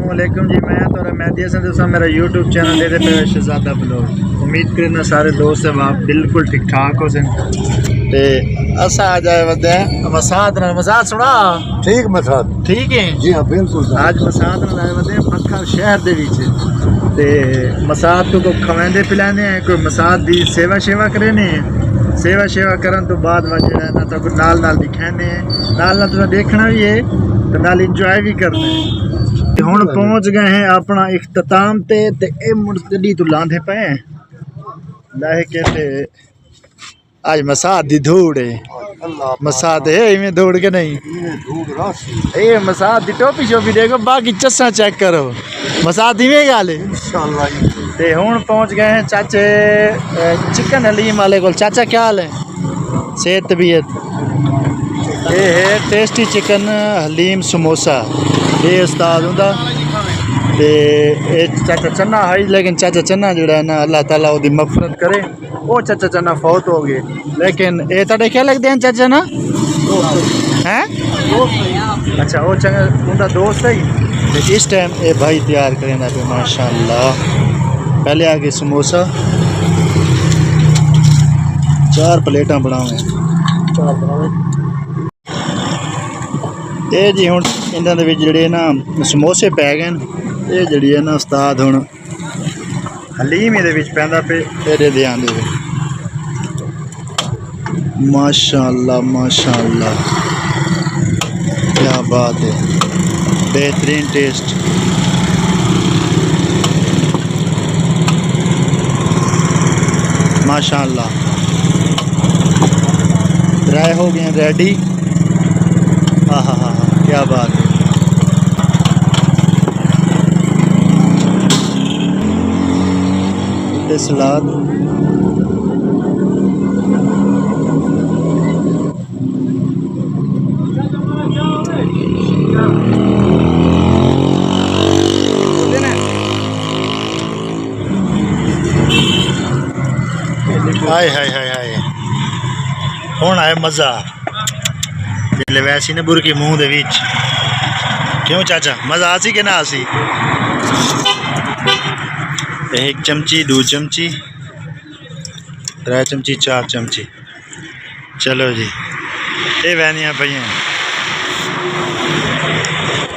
अस्सलाम वालेकुम जी। मैं तो मेहदी हसन दोस्तों मेरा यूट्यूब चैनल दे पे शहजादा ब्लॉग। उम्मीद करना सारे दोस्त आप बिल्कुल ठीक ठाक हो सन ते असा आ जाए वदे मसाद ना मसाद सुना ठीक मसाद ठीक है जी हाँ बिल्कुल। आज मसाद ना आए वदे पक्का शहर दे विच ते मसाद तो को खवेंदे पिलाने हैं कोई मसाद दी सेवा शेवा करने सेवा शेवा करन तो बाद वजह ना तो नाल नाल दिखाने नाल नाल तो देखना भी है तो नाल इंजॉय भी करना है। हुण पहुंच गए हैं अपना इख्तिताम ते ए मुर्तदी तो लांधे पे लाहे के ते आज मसाद दी धूड़ है मसाद है इवें दौड़ के नहीं ए मसाद दी टोपी शोपी देखो बाकी चस्सा चेक करो मसाद इवें गल है इंशाल्लाह। ते हुण पहुंच गए हैं चाचे चिकन हलीम वाले को। चाचा क्या हाल है सेहत तबीयत? ये है टेस्टी चिकन हलीम समोसा ये उस्ताद हुंदा ते चाचा चन्ना है लेकिन चाचा चन्ना जो है ना अल्लाह ताला ओदी मगफरत करे वो चाचा चन्ना फौत हो गए लेकिन ये तुहाडे क्या लगदे हैं चाचा ना हैं अच्छा वो चंगा उनका दोस्त है ते इस टाइम ये भाई तैयार करेंदा पे माशाअल्लाह। पहले आगे समोसा 4 प्लेटां बनावे ਇਹ ਜੀ ਹੁਣ ਇਹਨਾਂ ਦੇ ਵਿੱਚ ਜਿਹੜੇ ਨਾ ਸਮੋਸੇ ਪੈ ਗਏ ਨੇ ਇਹ ਜਿਹੜੀ ਹੈ ਨਾ ਉਸਤਾਦ ਹੁਣ ਹਲੀਮ ਇਹਦੇ ਵਿੱਚ ਪੈਂਦਾ ਪਏ ਇਹਦੇ ਦੇ ਆਂਦੇ ਵੇ ਮਾਸ਼ਾਅੱਲਾ ਮਾਸ਼ਾਅੱਲਾ ਕੀ ਬਾਤ ਹੈ बेहतरीन टेस्ट। माशाअल्लाह ड्राई हो गए रेडी। हाँ हाँ हाँ हाँ क्या बात है। सलाद हाय हाय हाय हाय हुण आए मज़ा जिसले वैसी ने बुरकी मुँह दे विच क्यों चाचा मज़ा आसी कि ना आसी। एक चमची 2 चमची 3 चमची 4 चमची चलो जी ये वैनियां पईयां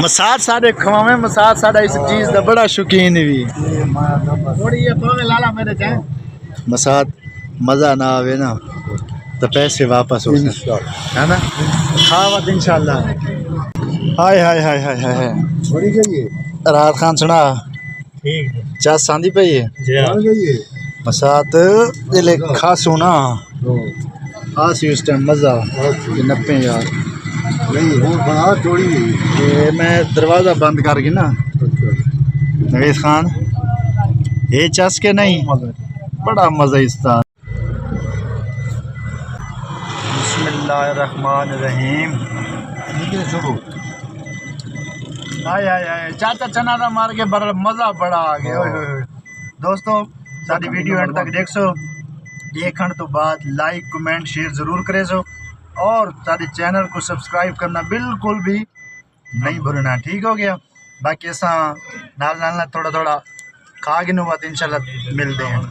मसाद साढ़े खवावे मसाद साढ़ा इस चीज़ का बड़ा शौकीन भी मसाद मज़ा ना आवे ना तो पैसे वापस हो है ना खावत इंशाल्लाह। हाय हाय हाय हाय हाय रात खान सुना चास आंदी पई है मसाद दिले खा सोना आसी उस टाइम मज़ा नप्पे यार नहीं वो बना थोड़ी ये मैं दरवाज़ा बंद कर गई ना नवीस खान ये चस के नहीं बड़ा मज़ा इसका। बिस्मिल्लाहिर्रहमानिर्रहीम हाय हाय हाय चाचा चना दा मार के बर मज़ा बड़ा आ गया। दोस्तों सारी वीडियो एंड तक देख सो देखने तो बाद लाइक कमेंट शेयर ज़रूर करे सो और सारे चैनल को सब्सक्राइब करना बिल्कुल भी नहीं भूलना ठीक हो गया। बाकी ऐसा नाल नाल थोड़ा थोड़ा खा के नुबात इंशाल्लाह मिलते हैं।